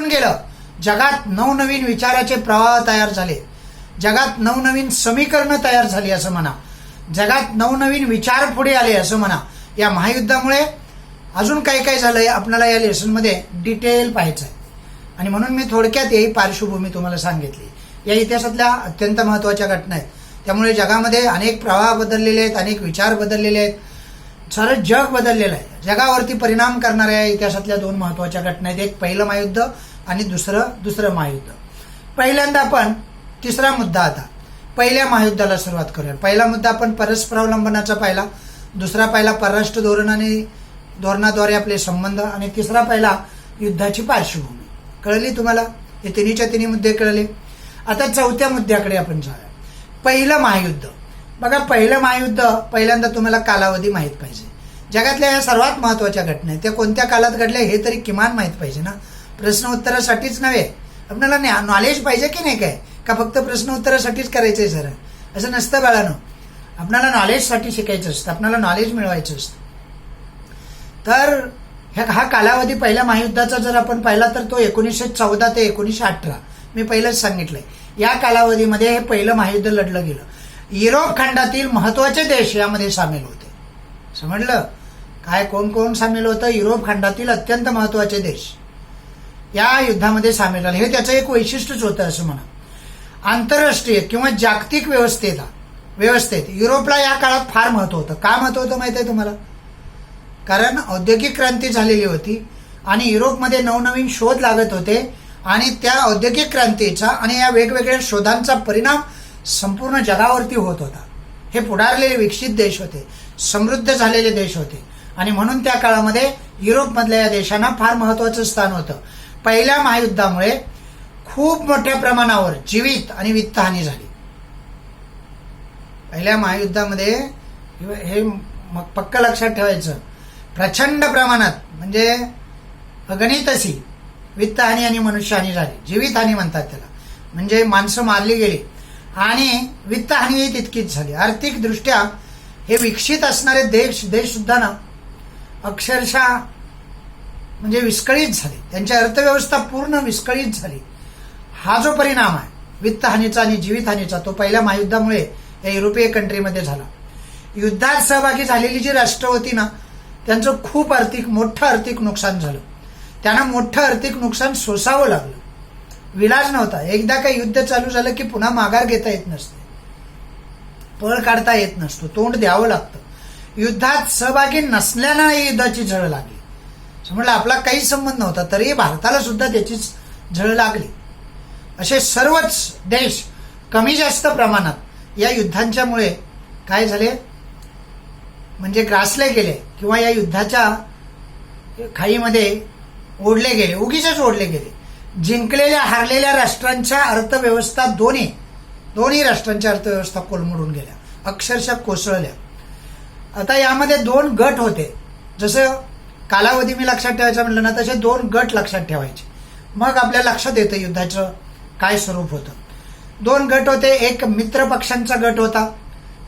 गेलं, जगात नवनवीन विचाराचे प्रवाह तयार झाले, जगात नवनवीन समीकरणं तयार झाली असं म्हणा, जगात नवनवीन विचार पुढे आले असं म्हणा. या महायुद्धामुळे अजून काय काय झालंय आपल्याला या लेसनमध्ये डिटेल पाहायचं आहे. आणि म्हणून मी थोडक्यात ही पार्श्वभूमी तुम्हाला सांगितली. या इतिहासातल्या अत्यंत महत्त्वाच्या घटना आहेत. त्यामुळे जगामध्ये अनेक प्रवाह बदललेले आहेत, अनेक विचार बदललेले आहेत, सारं जग बदललेलं आहे. जगावरती परिणाम करणाऱ्या इतिहासातल्या दोन महत्त्वाच्या घटना आहेत. एक पहिलं महायुद्ध आणि दुसरं महायुद्ध. पहिल्यांदा आपण तिसरा मुद्दा, आता पहिल्या महायुद्धाला सुरुवात करूया. पहिला मुद्दा आपण परस्परावलंबनाचा पाहिला, दुसरा पाहिला परराष्ट्र धोरण आणि धोरणाद्वारे आपले संबंध, आणि तिसरा पाहिला युद्धाची पार्श्वभूमी. कळली तुम्हाला? हे तिन्हीच्या तिन्ही मुद्दे कळले. आता चौथ्या मुद्द्याकडे आपण जाऊया. पहिलं महायुद्ध. बघा, पहिलं महायुद्ध पहिल्यांदा तुम्हाला कालावधी माहीत पाहिजे. जगातल्या या सर्वात महत्त्वाच्या घटना आहेत, त्या कोणत्या काळात घडल्या हे तरी किमान माहीत पाहिजे ना. प्रश्न उत्तरासाठीच नव्हे, आपल्याला नॉलेज पाहिजे की नाही, काय का फक्त प्रश्न उत्तरासाठीच करायचंय सर? असं नसतं बाळानो. आपल्याला नॉलेजसाठी शिकायचं असतं, आपल्याला नॉलेज मिळवायचं असतं. तर हा कालावधी पहिल्या महायुद्धाचा जर आपण पाहिला तर तो 1914 ते 1918 मी पहिलंच सांगितलंय. या कालावधीमध्ये हे पहिलं महायुद्ध लढलं गेलं. युरोप खंडातील महत्वाचे देश यामध्ये सामील होते. समजलं काय? कोण कोण सामील होतं? युरोप खंडातील अत्यंत महत्वाचे देश या युद्धामध्ये सामील झाले. हे त्याचं एक वैशिष्ट्यच होतं असं म्हणा. आंतरराष्ट्रीय किंवा जागतिक व्यवस्थेत युरोपला या काळात फार महत्व होतं. का महत्व होतं माहिती आहे तुम्हाला? कारण औद्योगिक क्रांती झालेली होती आणि युरोपमध्ये नवनवीन शोध लागत होते, आणि त्या औद्योगिक क्रांतीचा आणि या वेगवेगळ्या शोधांचा परिणाम संपूर्ण जगावरती होत होता. हे पुढारलेले विकसित देश होते, समृद्ध झालेले देश होते, आणि म्हणून त्या काळामध्ये युरोपमधल्या या देशांना फार महत्वाचं स्थान होतं. पहिल्या महायुद्धामुळे खूप मोठ्या प्रमाणावर जीवित आणि वित्तहानी झाली. पहिल्या महायुद्धामध्ये हे पक्क लक्षात ठेवायचं, प्रचंड प्रमाणात म्हणजे अगणितशी वित्तहानी आणि मनुष्यहानी झाली. जीवितहानी म्हणतात त्याला, म्हणजे माणसं मारली गेली, आणि वित्तहानीही तितकीच झाली. आर्थिकदृष्ट्या हे विकसित असणारे देश सुद्धा ना अक्षरशः म्हणजे विस्कळीत झाले. त्यांची अर्थव्यवस्था पूर्ण विस्कळीत झाली. हा जो परिणाम आहे वित्तहानीचा आणि जीवितहानीचा, तो पहिल्या महायुद्धामुळे या युरोपीय कंट्रीमध्ये झाला. युद्धात सहभागी झालेली जी राष्ट्र होती ना, त्यांचं खूप मोठं आर्थिक नुकसान झालं. त्यांना मोठं आर्थिक नुकसान सोसावं लागलं. विलाज नव्हता. एकदा काही युद्ध चालू झालं की पुन्हा माघार घेता येत नसते, पळ काढता येत नसतो, तोंड द्यावं लागतं. युद्धात सहभागी नसल्यानं युद्धाची झळ लागली. समजलं, आपला काही संबंध नव्हता तरी भारताला सुद्धा त्याची झळ लागली. असे सर्वच देश कमी जास्त प्रमाणात या युद्धांच्यामुळे काय झाले म्हणजे ग्रासले गेले, किंवा या युद्धाच्या खाईमध्ये ओढले गेले, उगीचच ओढले गेले. जिंकलेल्या हारलेल्या राष्ट्रांच्या अर्थव्यवस्था दोन्ही राष्ट्रांच्या अर्थव्यवस्था कोलमडून गेल्या, अक्षरशः कोसळल्या. आता यामध्ये दोन गट होते. जसं कालावधी मी लक्षात ठेवायचं म्हटलं ना, तसे दोन गट लक्षात ठेवायचे. मग आपल्या लक्षात येतं युद्धाचं काय स्वरूप होतं. दोन गट होते. एक मित्र पक्षांचा गट होता,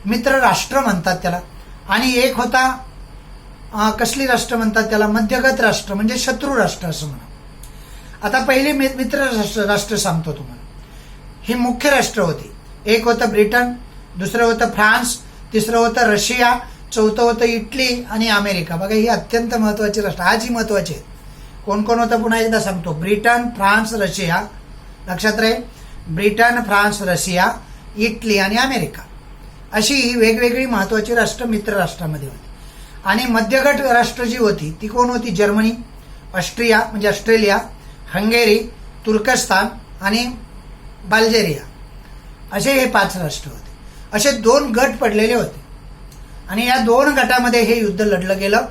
मित्र राष्ट्र म्हणतात त्याला, आणि एक होता कसली राष्ट्र म्हणतात त्याला, मध्यगत राष्ट्र म्हणजे शत्रू राष्ट्र असं म्हणा. आता पहिली मित्र राष्ट्र सांगतो तुम्हाला. ही मुख्य राष्ट्र होती. एक होतं ब्रिटन, दुसरं होतं फ्रान्स, तिसरं होतं रशिया, चौथं होतं इटली आणि अमेरिका. बघा, ही अत्यंत महत्वाची राष्ट्र, आजही महत्वाची आहेत. कोण कोण होतं पुन्हा एकदा सांगतो. ब्रिटन, फ्रान्स, रशिया, लक्षात राहील. ब्रिटन, फ्रान्स, रशिया, इटली आणि अमेरिका, अशी ही वेगवेगळी महत्वाची राष्ट्र मित्र राष्ट्रामध्ये होती. आणि मध्यगट राष्ट्र जी होती ती कोण होती? जर्मनी, ऑस्ट्रिया म्हणजे ऑस्ट्रेलिया, हंगेरी, तुर्कस्तान आणि बल्गेरिया, असे हे 5 राष्ट्र होते. असे 2 गट पडलेले होते, आणि या 2 गटामध्ये हे युद्ध लढलं गेलं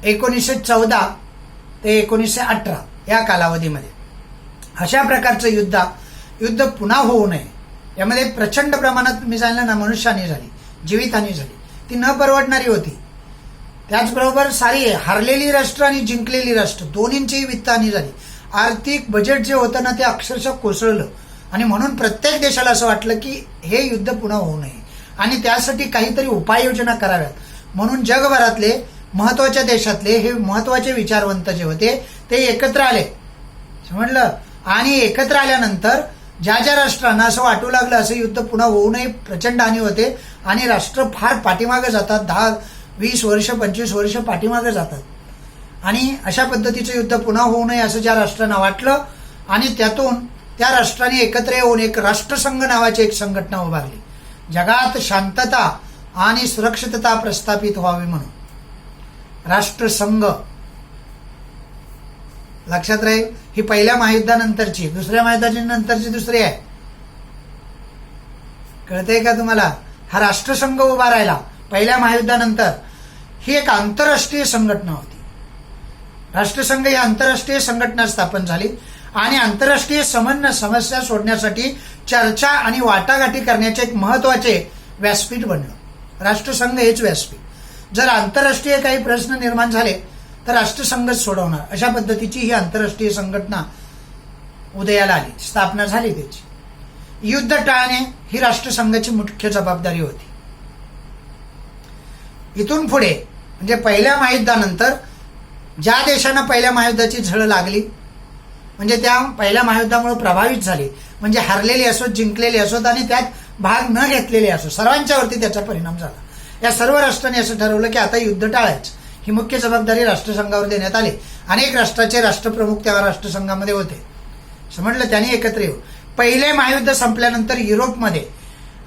1914 ते 1918 या कालावधीमध्ये. अशा प्रकारचं युद्ध पुन्हा होऊ नये यामध्ये प्रचंड प्रमाणात मी सांगितलं ना मनुष्यहानी झाली, जीवितहानी झाली, ती न परवडणारी होती. त्याचबरोबर सारी हारलेली राष्ट्र आणि जिंकलेली राष्ट्र दोन्हींचीही वित्तहानी झाली. आर्थिक बजेट जे होतं ना ते अक्षरशः कोसळलं, आणि म्हणून प्रत्येक देशाला असं वाटलं की हे युद्ध पुन्हा होऊ नये आणि त्यासाठी काहीतरी उपाययोजना कराव्यात. म्हणून जगभरातले महत्वाच्या देशातले हे महत्वाचे विचारवंत जे होते ते एकत्र आले समजलं. आणि एकत्र आल्यानंतर ज्या ज्या राष्ट्रांना असं वाटू लागलं असं युद्ध पुन्हा होऊ नये, प्रचंड हानी होते आणि राष्ट्र फार पाठीमागे जातात, 10-20 वर्ष 25 वर्ष पाठीमागे जातात. आणि अशा पद्धतीचं युद्ध पुन्हा होऊ नये असं ज्या राष्ट्रांना वाटलं आणि त्यातून त्या राष्ट्रांनी एकत्र येऊन एक राष्ट्रसंघ नावाची एक संघटना उभारली, जगात शांतता आणि सुरक्षितता प्रस्थापित व्हावी म्हणून. राष्ट्रसंघ लक्षात राहील. ही पहिल्या महायुद्धानंतरची, दुसऱ्या महायुद्धाची नंतरची दुसरी आहे. कळतंय का तुम्हाला? हा राष्ट्रसंघ उभा राहिला पहिल्या महायुद्धानंतर. ही एक आंतरराष्ट्रीय संघटना होती. राष्ट्रसंघ ही आंतरराष्ट्रीय संघटना स्थापन झाली आणि आंतरराष्ट्रीय समस्या सोडण्यासाठी चर्चा आणि वाटाघाटी करण्याचे एक महत्वाचे व्यासपीठ बनलं. राष्ट्रसंघ हेच व्यासपीठ. जर आंतरराष्ट्रीय काही प्रश्न निर्माण झाले तर राष्ट्रसंघच सोडवणार, अशा पद्धतीची ही आंतरराष्ट्रीय संघटना उदयाला आली, स्थापना झाली त्याची. युद्ध टाळणे ही राष्ट्रसंघाची मुख्य जबाबदारी होती. इथून पुढे म्हणजे पहिल्या महायुद्धानंतर ज्या देशांना पहिल्या महायुद्धाची झळ लागली, म्हणजे त्या पहिल्या महायुद्धामुळे प्रभावित झाले, म्हणजे हरलेले असोत, जिंकलेले असोत आणि त्यात भाग न घेतलेले असो, सर्वांच्यावरती त्याचा परिणाम झाला. या सर्व राष्ट्रांनी असं ठरवलं की आता युद्ध टाळायचं. ही मुख्य जबाबदारी राष्ट्रसंघावर देण्यात आली. अनेक राष्ट्राचे राष्ट्रप्रमुख त्या राष्ट्रसंघामध्ये होते. समजलं. त्यांनी एकत्र येऊ. पहिले महायुद्ध संपल्यानंतर युरोपमध्ये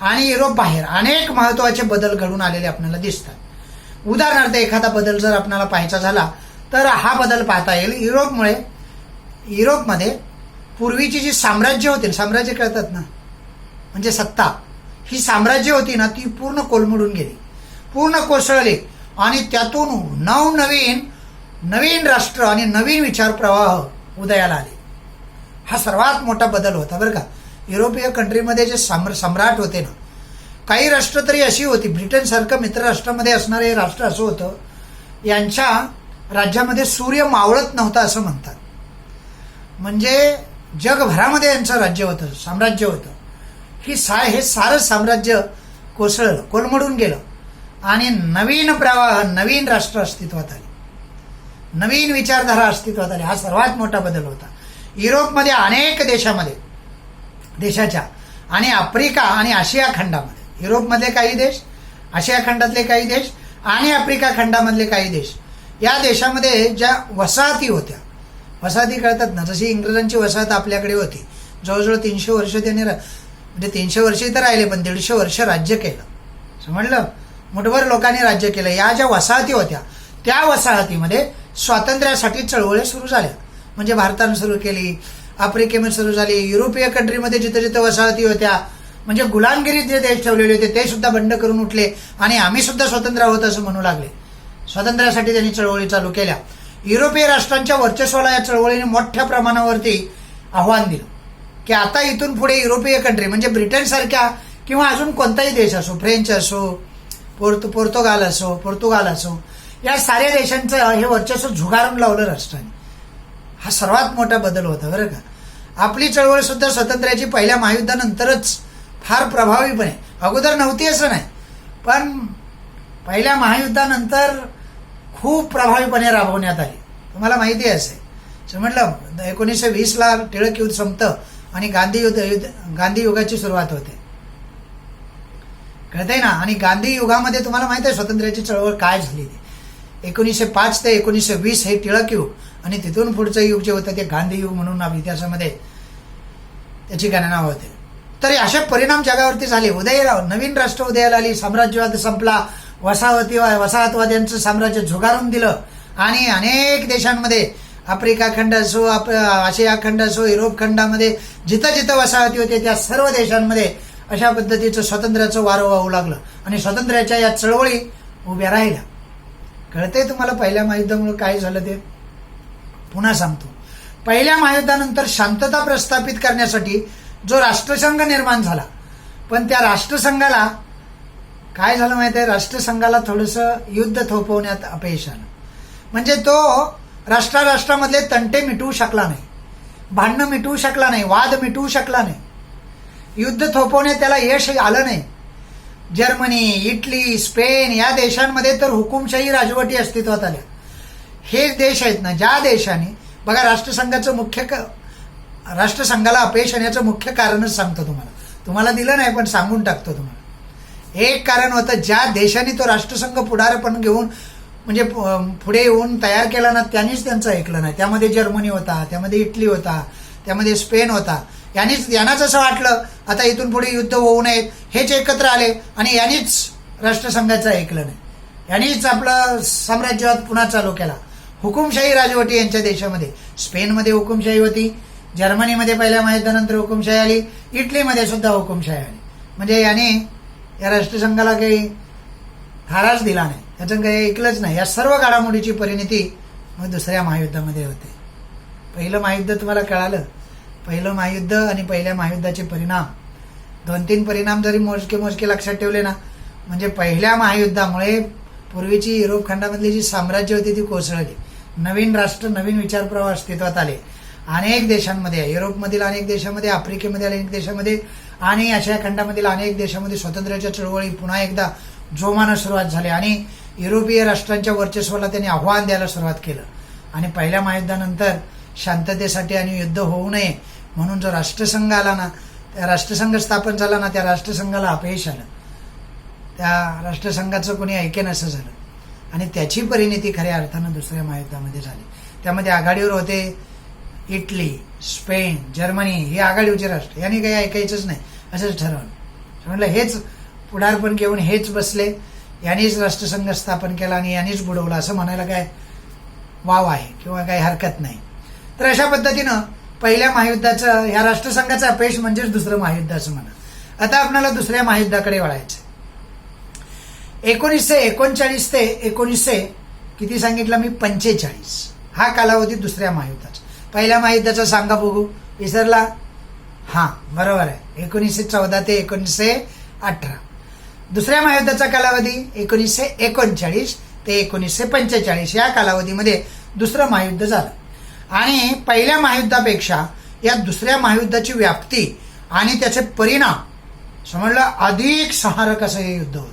आणि युरोप बाहेर अनेक महत्वाचे बदल घडून आलेले आपल्याला दिसतात. उदाहरणार्थ एखादा बदल जर आपल्याला पाहायचा झाला तर हा बदल पाहता येईल. युरोपमध्ये पूर्वीची जी साम्राज्य होती, साम्राज्य कळतात ना, म्हणजे सत्ता, ही साम्राज्य होती ना ती पूर्ण कोलमडून गेली, पूर्ण कोसळली आणि त्यातून नवीन राष्ट्र आणि नवीन विचार प्रवाह उदयाला आले. हा सर्वात मोठा बदल होता बरं का. युरोपीय कंट्रीमध्ये जे सम्राट होते ना, काही राष्ट्र तरी अशी होती, ब्रिटन सारखं मित्र राष्ट्रामध्ये असणारे राष्ट्र असं होतं, यांच्या राज्यामध्ये सूर्य मावळत नव्हता असं म्हणतात. म्हणजे जगभरामध्ये यांचं राज्य होतं, साम्राज्य होतं. हे सारं साम्राज्य कोसळलं, कोलमडून गेलं आणि नवीन प्रवाह, नवीन राष्ट्र अस्तित्वात आली, नवीन विचारधारा अस्तित्वात आली. हा सर्वात मोठा बदल होता. युरोपमध्ये अनेक देशाच्या आणि आफ्रिका आणि आशिया खंडामध्ये, युरोपमधले काही देश, आशिया खंडातले काही देश आणि आफ्रिका खंडामधले काही देश, या देशामध्ये ज्या वसाहती होत्या, वसाहती कळतात ना, जशी इंग्रजांची वसाहत आपल्याकडे होती, जवळजवळ 300 वर्ष त्यांनी, म्हणजे 300 वर्ष तर राहिले पण 150 वर्ष राज्य केलं. समजलं. मुठभर लोकांनी राज्य केलं. या ज्या वसाहती होत्या त्या वसाहतीमध्ये स्वातंत्र्यासाठी चळवळी सुरू झाल्या. म्हणजे भारतानं सुरू केली, आफ्रिकेमध्ये सुरू झाली, युरोपीय कंट्रीमध्ये जिथं जिथं वसाहती होत्या, म्हणजे गुलामगिरीत जे देश ठेवलेले होते ते सुद्धा बंड करून उठले आणि आम्ही सुद्धा स्वतंत्र आहोत असं म्हणू लागले. स्वातंत्र्यासाठी त्यांनी चळवळी चालू केल्या. युरोपीय राष्ट्रांच्या वर्चस्वाला या चळवळीने मोठ्या प्रमाणावरती आव्हान दिलं की आता इथून पुढे युरोपीय कंट्री म्हणजे ब्रिटन सारख्या किंवा अजून कोणताही देश असो, फ्रेंच असो, पोर्तुगाल असो, या साऱ्या देशांचं हे वर्चस्व झुगारून लावलं राष्ट्राने. हा सर्वात मोठा बदल होता बरं का. आपली चळवळ सुद्धा स्वातंत्र्याची पहिल्या महायुद्धानंतरच फार प्रभावीपणे, अगोदर नव्हती असं नाही, पण पहिल्या महायुद्धानंतर खूप प्रभावीपणे राबवण्यात आली. तुम्हाला माहिती आहे असे. समजलं. 1920ला टिळक युद्ध संपतं आणि गांधी युगाची सुरुवात होते. कळतंय ना. आणि गांधी युगामध्ये तुम्हाला माहिती आहे स्वातंत्र्याची चळवळ काय झाली ती. 1905 ते 1920 हे टिळक युग आणि तिथून पुढचं युग जे होतं ते गांधी युग म्हणून इतिहासामध्ये त्याची गणना होते. तर असे परिणाम जगावरती झाले. नवीन राष्ट्र उदयाला आली, साम्राज्यवाद संपला, वसाहतवाद्यांचं साम्राज्य झुगारून दिलं आणि अनेक देशांमध्ये, आफ्रिका खंड असो, आशिया खंड असो, युरोप खंडामध्ये जिथं जिथं वसाहती होते त्या सर्व देशांमध्ये अशा पद्धतीचं स्वातंत्र्याचं वारं वाहू लागलं आणि स्वातंत्र्याच्या या चळवळी उभ्या राहिल्या. कळतंय तुम्हाला पहिल्या महायुद्धामुळे काय झालं ते? पुन्हा सांगतो. पहिल्या महायुद्धानंतर शांतता प्रस्थापित करण्यासाठी जो राष्ट्रसंघ निर्माण झाला, पण त्या राष्ट्रसंघाला काय झालं माहिती आहे, राष्ट्रसंघाला थोडंसं युद्ध थोपवण्यात अपयश आलं. म्हणजे तो राष्ट्रामधले तंटे मिटवू शकला नाही, भांडणं मिटवू शकला नाही, वाद मिटवू शकला नाही, युद्ध थोपवण्यात त्याला यश आलं नाही. जर्मनी, इटली, स्पेन या देशांमध्ये तर हुकुमशाही राजवटी अस्तित्वात आल्या. हे देश आहेत ना ज्या देशाने, बघा राष्ट्रसंघाचं मुख्य राष्ट्रसंघाला अपयश येण्याचं मुख्य कारणच सांगतो तुम्हाला दिलं नाही पण सांगून टाकतो तुम्हाला. एक कारण होतं, ज्या देशाने तो राष्ट्रसंघ पुढारपण घेऊन म्हणजे पुढे येऊन तयार केला ना, त्यांनीच त्यांचं ऐकलं नाही. त्यामध्ये जर्मनी होता, त्यामध्ये इटली होता, त्यामध्ये स्पेन होता. यांनाच असं वाटलं आता इथून पुढे युद्ध होऊ नयेत, हेच एकत्र आले आणि यांनीच राष्ट्रसंघाचं ऐकलं नाही. यांनीच आपलं साम्राज्यवाद पुन्हा चालू केला. हुकुमशाही राजवटी यांच्या देशामध्ये. स्पेनमध्ये हुकुमशाही होती, जर्मनीमध्ये पहिल्या महायुद्धानंतर हुकुमशाही आली, इटलीमध्ये सुद्धा हुकुमशाही आली. म्हणजे याने या राष्ट्रसंघाला काही थाराच दिला नाही, त्याचं काही ऐकलंच नाही. या सर्व घडामोडीची परिणती मग दुसऱ्या महायुद्धामध्ये होते. पहिलं महायुद्ध तुम्हाला कळालं, पहिलं महायुद्ध आणि पहिल्या महायुद्धाचे परिणाम, 2-3 परिणाम जरी मोजके लक्षात ठेवले ना, म्हणजे पहिल्या महायुद्धामुळे पूर्वीची युरोप खंडामधली जी साम्राज्य होती ती कोसळली. नवीन राष्ट्र, नवीन विचारप्रवाह अस्तित्वात आले अनेक देशांमध्ये, युरोपमधील अनेक देशांमध्ये, आफ्रिकेमधील अनेक देशामध्ये आणि आशिया खंडामधील अनेक देशामध्ये स्वातंत्र्याच्या चळवळी पुन्हा एकदा जोमानं सुरुवात झाली आणि युरोपीय राष्ट्रांच्या वर्चस्वाला त्यांनी आव्हान द्यायला सुरुवात केलं. आणि पहिल्या महायुद्धानंतर शांततेसाठी आणि युद्ध होऊ नये म्हणून जो राष्ट्रसंघ आला ना, त्या राष्ट्रसंघ स्थापन झाला ना, त्या राष्ट्रसंघाला अपयश आलं. त्या राष्ट्रसंघाचं कोणी ऐकेन असं झालं आणि त्याची परिणती खऱ्या अर्थानं दुसऱ्या महायुद्धामध्ये झाली. त्यामध्ये आघाडीवर होते इटली, स्पेन, जर्मनी, ही आघाडीवरचे राष्ट्र. यांनी काही ऐकायचंच नाही असंच ठरवलं. म्हटलं हेच पुढारपण घेऊन हेच बसले, यांनीच राष्ट्रसंघ स्थापन केला आणि यांनीच बुडवला असं म्हणायला काय वाव आहे किंवा काही हरकत नाही. तर अशा पद्धतीनं पहिल्या महायुद्धाचं, ह्या राष्ट्रसंघाचं अपयश म्हणजेच दुसरं महायुद्ध असं म्हणा. आता आपल्याला दुसऱ्या महायुद्धाकडे वळायचं. 1939 ते 1900 किती सांगितलं मी, 45 हा कालावधी दुसऱ्या महायुद्धाचा. पहिल्या महायुद्धाचा सांगा बघू, विसरला? हा बरोबर आहे, 1914 ते 1918. दुसऱ्या महायुद्धाचा कालावधी 1939 ते 1945 या कालावधीमध्ये दुसरं महायुद्ध झालं. आणि पहिल्या महायुद्धापेक्षा या दुसऱ्या महायुद्धाची व्याप्ती आणि त्याचे परिणाम समजलं अधिक संहारक असं हे युद्ध होतं.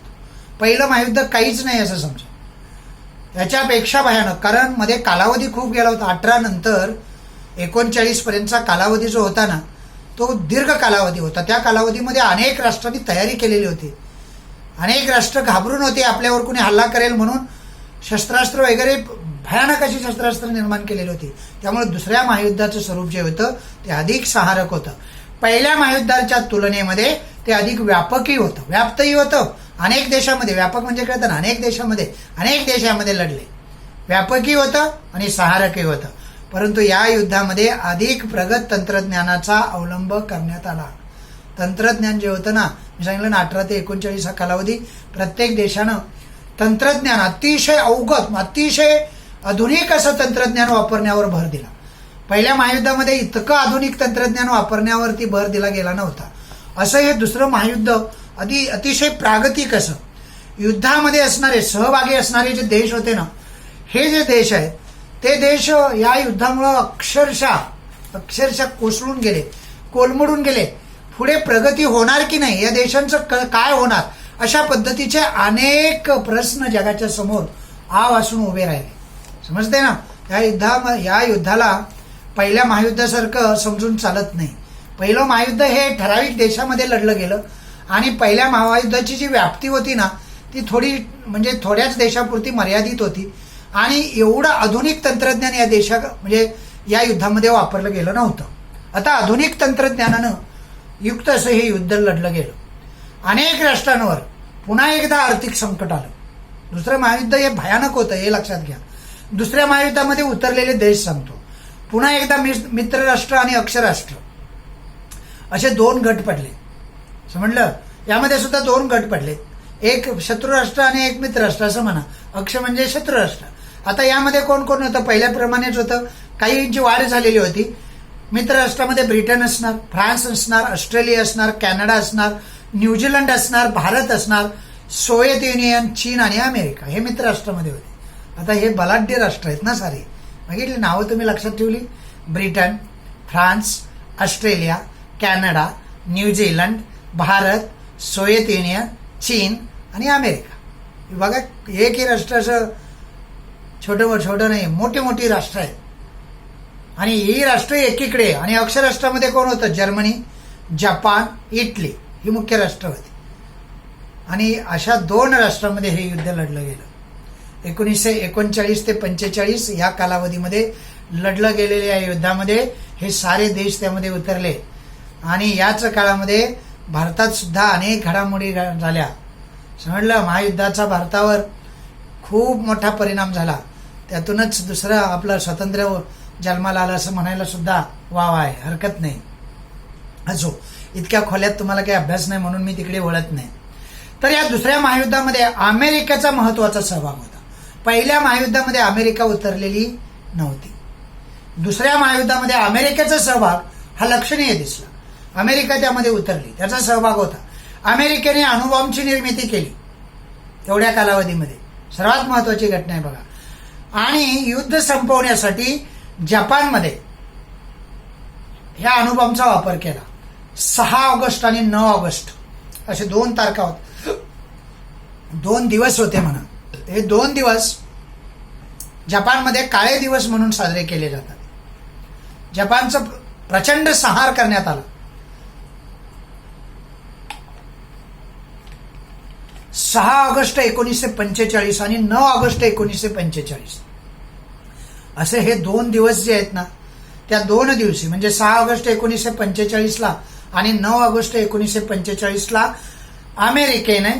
पहिलं महायुद्ध काहीच नाही असं समजा, त्याच्यापेक्षा भयानक, कारण मध्ये कालावधी खूप गेला होता. 18 नंतर 39 पर्यंतचा कालावधी जो होता ना, तो दीर्घ कालावधी होता. त्या कालावधीमध्ये अनेक राष्ट्रांनी तयारी केलेली होती. अनेक राष्ट्र घाबरून होते आपल्यावर कोणी हल्ला करेल म्हणून, शस्त्रास्त्र वगैरे भयानक अशी शस्त्रास्त्र निर्माण केलेली होती. त्यामुळे दुसऱ्या महायुद्धाचं स्वरूप जे होतं ते अधिक संहारक होतं. पहिल्या महायुद्धाच्या तुलनेमध्ये ते अधिक व्यापकही होतं, व्याप्तही होतं. अनेक देशामध्ये, व्यापक म्हणजे कळतं ना, अनेक देशामध्ये लढले. व्यापकही होतं आणि संहारकही होतं. परंतु या युद्धामध्ये अधिक प्रगत तंत्रज्ञानाचा अवलंब करण्यात आला. तंत्रज्ञान जे होतं ना, मी सांगितलं ना, 18 ते 39 हा कालावधी प्रत्येक देशानं तंत्रज्ञान अतिशय अवगत, अतिशय आधुनिक असं तंत्रज्ञान वापरण्यावर भर दिला. पहिल्या महायुद्धामध्ये इतकं आधुनिक तंत्रज्ञान वापरण्यावरती भर दिला गेला नव्हता. असं हे दुसरं महायुद्ध अतिशय प्रागतिक असं. युद्धामध्ये असणारे, सहभागी असणारे जे देश होते ना, हे जे देश आहेत ते देश या युद्धामुळं अक्षरशः कोसळून गेले, कोलमडून गेले. पुढे प्रगती होणार की नाही, या देशांचं काय होणार, अशा पद्धतीचे अनेक प्रश्न जगाच्या समोर आव असून उभे राहिले. समजते ना, या युद्धाला पहिल्या महायुद्धासारखं समजून चालत नाही. पहिलं महायुद्ध हे ठराविक देशामध्ये लढलं गेलं आणि पहिल्या महायुद्धाची जी व्याप्ती होती ना, ती थोड्याच देशापुरती मर्यादित होती आणि एवढं आधुनिक तंत्रज्ञान या युद्धामध्ये वापरलं गेलं नव्हतं. आता आधुनिक तंत्रज्ञानानं युक्त असं हे युद्ध लढलं गेलं. अनेक राष्ट्रांवर पुन्हा एकदा आर्थिक संकट आलं. दुसरं महायुद्ध हे भयानक होतं, हे लक्षात घ्या. दुसऱ्या महायुद्धामध्ये उतरलेले देश सांगतो. पुन्हा एकदा मित्र राष्ट्र आणि अक्ष राष्ट्र असे 2 गट पडले. समजलं, यामध्ये सुद्धा 2 गट पडले, एक शत्रू राष्ट्र आणि एक मित्र राष्ट्र असं म्हणा. अक्ष म्हणजे शत्रू राष्ट्र. आता यामध्ये कोण कोण होतं, पहिल्याप्रमाणेच होतं. काहींची वाढ झालेली होती. मित्र राष्ट्रामध्ये ब्रिटन असणार, फ्रान्स असणार, ऑस्ट्रेलिया असणार, कॅनडा असणार, न्यूझीलंड असणार, भारत असणार, सोव्हिएत युनियन, चीन आणि अमेरिका हे मित्र राष्ट्रामध्ये होते. आता हे बलाढ्य राष्ट्र आहेत ना सारे, बघितली नावं तुम्ही लक्षात ठेवली. Britain, France, Australia, Canada, New Zealand, Bharat, Soviet union, चीन आणि अमेरिका. बघा, एकही राष्ट्र असं छोटं नाही, मोठी राष्ट्र आहेत. आणि ही राष्ट्र एकीकडे आणि अक्षराष्ट्रामध्ये कोण होतं? जर्मनी, जपान, इटली ही मुख्य राष्ट्र होती. आणि अशा 2 राष्ट्रांमध्ये हे युद्ध लढलं गेलं. 1939 ते 45 या कालावधीमध्ये लढलं गेलेल्या या युद्धामध्ये हे सारे देश त्यामध्ये उतरले. आणि याच काळामध्ये भारतात सुद्धा अनेक घडामोडी झाल्या. समजलं, महायुद्धाचा भारतावर खूप मोठा परिणाम झाला. त्यातूनच दुसरं आपलं स्वातंत्र्य जन्माला आलं असं म्हणायला सुद्धा वाव आहे, हरकत नाही. असो, इतक्या खोल्यात तुम्हाला काही अभ्यास नाही म्हणून मी तिकडे वळत नाही. तर या दुसऱ्या महायुद्धामध्ये अमेरिकेचा महत्वाचा सहभाग होता. पहिल्या महायुद्धामध्ये अमेरिका उतरलेली नव्हती. दुसऱ्या महायुद्धामध्ये अमेरिकेचा सहभाग हा लक्षणीय दिसला. अमेरिका त्यामध्ये उतरली, त्याचा सहभाग होता. अमेरिकेने अणुबॉम्बची निर्मिती केली एवढ्या कालावधीमध्ये, सर्वात महत्वाची घटना आहे बघा. आणि युद्ध संपवण्यासाठी जपानमध्ये ह्या अणुबॉम्बचा वापर केला. 6 ऑगस्ट आणि 9 ऑगस्ट असे 2 तारखा होत, 2 दिवस होते म्हणा. हे 2 दिवस जपानमध्ये काळे दिवस म्हणून साजरे केले जातात. जपानचं प्रचंड संहार करण्यात आला. 6 ऑगस्ट 1945 आणि 9 ऑगस्ट 1945 असे हे 2 दिवस जे आहेत ना, त्या 2 दिवशी म्हणजे 6 ऑगस्ट 1945 आणि 9 ऑगस्ट 1945 अमेरिकेने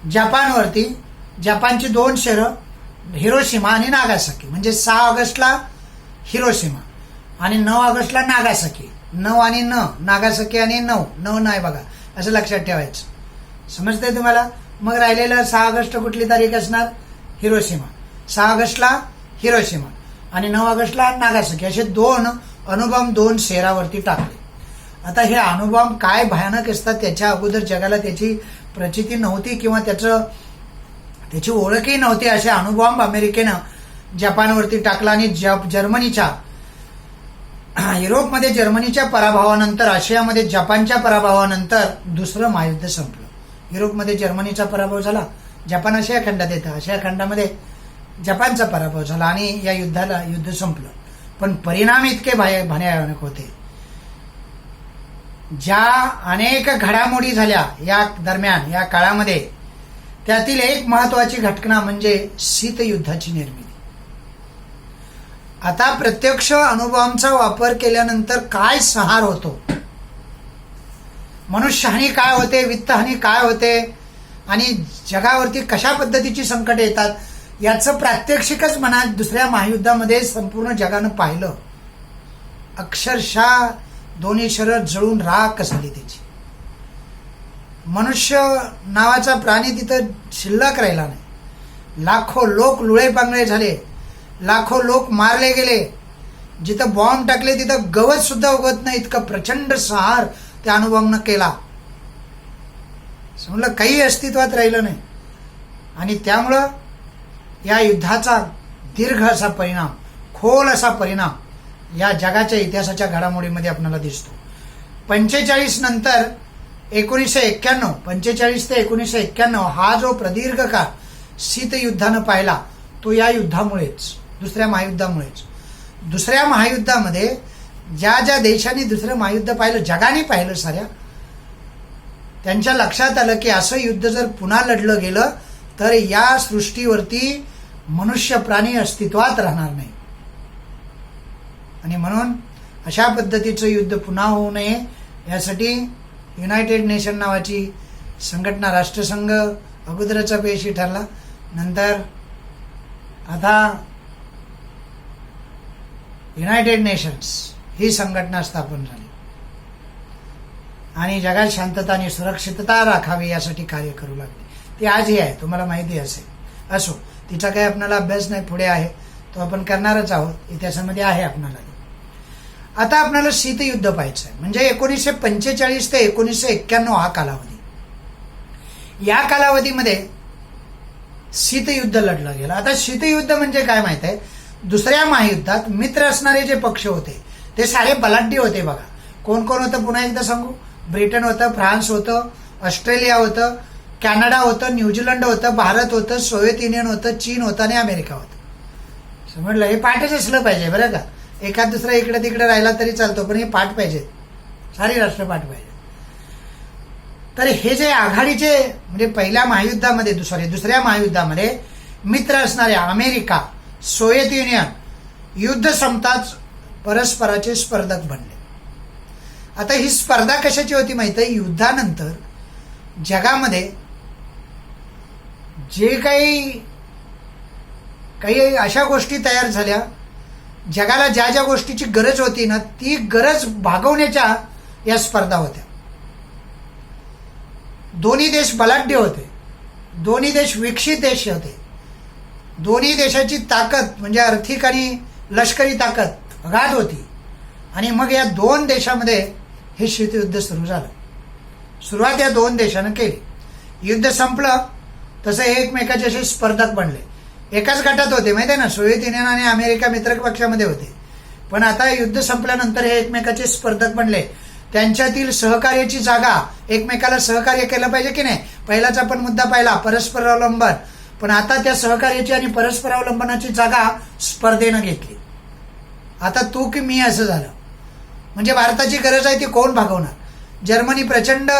जपानवरती, जपानची 2 शहरं हिरोशिमा आणि नागासाकी, म्हणजे 6 ऑगस्टला हिरोशिमा आणि 9 ऑगस्टला नागासाकी. 9 आणि नागासाकी आणि 9 नाही बघा, असं लक्षात ठेवायचं. समजतंय तुम्हाला? मग राहिलेलं 6 ऑगस्ट कुठली तारीख असणार? हिरोशिमा. 6 ऑगस्टला हिरोशिमा आणि 9 ऑगस्टला नागासाकी असे 2 अणुबॉम्ब 2 शहरावरती टाकले. आता हे अणुबॉम्ब काय भयानक असतात त्याच्या अगोदर जगाला त्याची प्रचिती नव्हती किंवा त्याची ओळखही नव्हती. असे अणुबॉम्ब अमेरिकेनं जपानवरती टाकला आणि जर्मनीच्या, युरोपमध्ये जर्मनीच्या पराभवानंतर, आशियामध्ये जपानच्या पराभवानंतर दुसरं महायुद्ध संपलं. युरोपमध्ये जर्मनीचा पराभव झाला, जपान आशिया खंडात येतं, आशिया खंडामध्ये जपानचा पराभव झाला आणि या युद्ध संपलं. पण परिणाम इतके भयानक होते. ज्या अनेक घडामोडी झाल्या या दरम्यान, या काळामध्ये, त्यातील एक महत्वाची घटना म्हणजे शीतयुद्धाची निर्मिती. आता प्रत्यक्ष अणुबॉम्बचा वापर केल्यानंतर काय संहार होतो, मनुष्यहानी काय होते, वित्तहानी काय होते आणि जगावरती कशा पद्धतीची संकट येतात याचं प्रात्यक्षिकच म्हणा दुसऱ्या महायुद्धामध्ये संपूर्ण जगानं पाहिलं. अक्षरशः दोन्ही शरीर जळून राख झाली त्याची. मनुष्य नावाचा प्राणी तिथं शिल्लक राहिला नाही. लाखो लोक लुळे पांगळे झाले, लाखो लोक मारले गेले. जिथं बॉम्ब टाकले तिथं गवत सुद्धा उगत नाही, इतकं प्रचंड संहार त्या अणुबॉम्बनं केला. समजलं, काही अस्तित्वात राहिलं नाही. आणि त्यामुळं या युद्धाचा दीर्घ असा परिणाम, खोल असा परिणाम या जगाच्या इतिहासाच्या घडामोडीमध्ये आपल्याला दिसतो. 45 नंतर 1991, 45 ते 1991 हा जो प्रदीर्घ काळ शीतयुद्धानं पाहिला तो या युद्धामुळेच, दुसऱ्या महायुद्धामुळेच. दुसऱ्या महायुद्धामध्ये ज्या ज्या देशांनी दुसरं महायुद्ध पाहिलं, जगाने पाहिलं साऱ्या, त्यांच्या लक्षात आलं की असं युद्ध जर पुन्हा लढलं गेलं तर या सृष्टीवरती मनुष्य प्राणी अस्तित्वात राहणार नाही. आणि म्हणून अशा पद्धतीचं युद्ध पुन्हा होऊ नये यासाठी युनायटेड नेशन नावाची संघटना, राष्ट्रसंघ अगोदरचा अपयशी ठरला. नंतर आता युनायटेड नेशन्स ही संघटना स्थापन झाली आणि जगात शांतता आणि सुरक्षितता राखावी यासाठी कार्य करू लागली. ती आजही आहे, तुम्हाला माहिती असेल. असो, तिचा काही आपल्याला अभ्यास नाही, पुढे आहे तो आपण करणारच आहोत, इतिहासामध्ये आहे आपल्याला. आता आपल्याला शीतयुद्ध पाहायचं आहे, म्हणजे 1945 ते 1991 हा कालावधी. या कालावधीमध्ये शीतयुद्ध लढलं गेलं. आता शीतयुद्ध म्हणजे काय माहित आहे? दुसऱ्या महायुद्धात मित्र असणारे जे पक्ष होते ते सारे बलाढ्य होते बघा. कोण कोण होतं पुन्हा एकदा सांगू? ब्रिटन होतं, फ्रान्स होतं, ऑस्ट्रेलिया होतं, कॅनडा होतं, न्यूझीलंड होतं, भारत होतं, सोव्हिएत युनियन होतं, चीन होतं आणि अमेरिका होतं. समजलं? हे पाठच असलं पाहिजे बरं का. एखाद दुसरा इकडे तिकडे राहिला तरी चालतो, पण हे पाठ पाहिजे, सारी राष्ट्र पाठ पाहिजे. तर हे जे आघाडीचे म्हणजे पहिल्या महायुद्धामध्ये दुसऱ्या महायुद्धामध्ये मित्र असणारे अमेरिका, सोव्हिएत युनियन युद्ध संपताच परस्पराचे स्पर्धक बनले. आता ही स्पर्धा कशाची होती माहिती आहे? युद्धानंतर जगामध्ये जे काही अशा गोष्टी तयार झाल्या, जगाला ज्या ज्या गोष्टीची गरज होती ना, ती गरज भागवण्याच्या या स्पर्धा होत्या. दोन्ही देश बलाढ्य होते, दोन्ही देश विकसित देश होते, दोन्ही देशाची ताकद म्हणजे आर्थिक आणि लष्करी ताकद अगाध होती. आणि मग या दोन देशामध्ये हे शीतयुद्ध सुरू झालं. सुरुवात या दोन देशानं केली. युद्ध संपलं तसं हे एकमेकाचे असे स्पर्धक बनले. एकाच गटात होते माहिती आहे ना, सोव्हिएत युनियन आणि अमेरिका मित्र पक्षामध्ये होते, पण आता युद्ध संपल्यानंतर हे एकमेकाचे स्पर्धक बनले. त्यांच्यातील सहकार्याची जागा, एकमेकाला सहकार्य केलं पाहिजे की नाही, पहिलाच आपण मुद्दा पाहिला परस्परावलंबन, पण आता त्या सहकार्याची आणि परस्परावलंबनाची जागा स्पर्धेनं घेतली. आता तू की मी असं झालं. म्हणजे भारताची गरज आहे ती कोण भागवणार? जर्मनी प्रचंड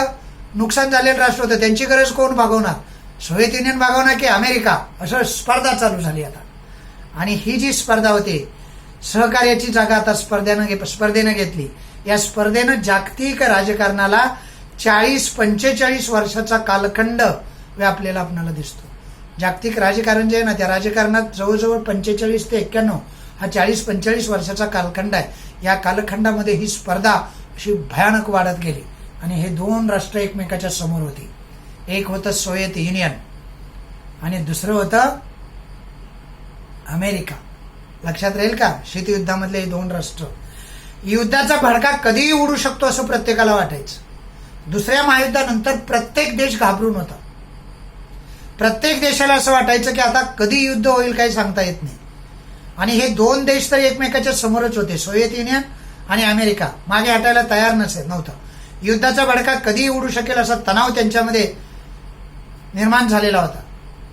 नुकसान झालेलं राष्ट्र होतं, त्यांची गरज कोण भागवणार? सोव्हिएत युनियन भागवणार की अमेरिका? असं स्पर्धा चालू झाली आता. आणि ही जी स्पर्धा होती, सहकार्याची जागा आता स्पर्धेनं घेतली. या स्पर्धेनं जागतिक राजकारणाला 40-45 वर्षाचा कालखंड व्यापलेला आपल्याला दिसतो. जागतिक राजकारण जे आहे ना, त्या राजकारणात जवळजवळ 45 ते 91 हा 40-45 वर्षाचा कालखंड आहे. या कालखंडामध्ये ही स्पर्धा अशी भयानक वाढत गेली आणि हे दोन राष्ट्र एकमेकाच्या समोर होती. एक होतं सोव्हिएत युनियन आणि दुसरं होतं अमेरिका. लक्षात राहील का? शीतयुद्धामधले हे दोन राष्ट्र. युद्धाचा भडका कधीही उडू शकतो असं प्रत्येकाला वाटायचं. दुसऱ्या महायुद्धानंतर प्रत्येक देश घाबरून होता. प्रत्येक देशाला असं वाटायचं की आता कधी युद्ध होईल काही सांगता येत नाही. आणि हे दोन देश तर एकमेकाच्या समोरच होते, सोव्हिएत युनियन आणि अमेरिका. मागे हटायला तयार नव्हतं. युद्धाचा भडका कधीही उडू शकेल असा तणाव त्यांच्यामध्ये निर्माण झालेला होता.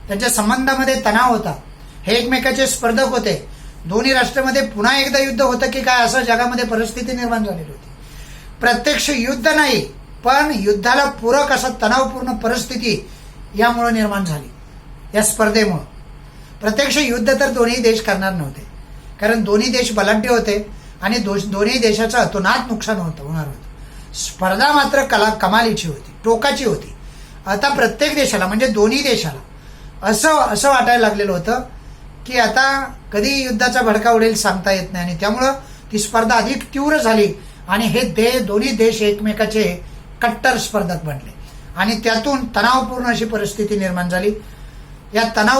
त्यांच्या संबंधामध्ये तणाव होता. हे एकमेकाचे स्पर्धक होते. दोन्ही राष्ट्रामध्ये पुन्हा एकदा युद्ध होतं की काय असं जगामध्ये परिस्थिती निर्माण झालेली होती. प्रत्यक्ष युद्ध नाही, पण युद्धाला पूरक असा तणावपूर्ण परिस्थिती यामुळे निर्माण झाली, या स्पर्धेमुळे. प्रत्यक्ष युद्ध तर दोन्ही देश करणार नव्हते, कारण दोन्ही देश बलाढ्य होते आणि दोन्ही देशाचं अतोनात नुकसान होणार होतं. स्पर्धा मात्र कमालीची होती, टोकाची होती. आता प्रत्येक देशाला म्हणजे दोन्ही देशाला असं वाटायला लागलेलं होतं की आता कधी युद्धाचा भडका उडेल सांगता येत नाही. आणि त्यामुळं ती स्पर्धा अधिक तीव्र झाली आणि हे दोन्ही देश एकमेकाचे कट्टर स्पर्धक बनले आणि त्यातून तणावपूर्ण अशी परिस्थिती निर्माण झाली. या तणाव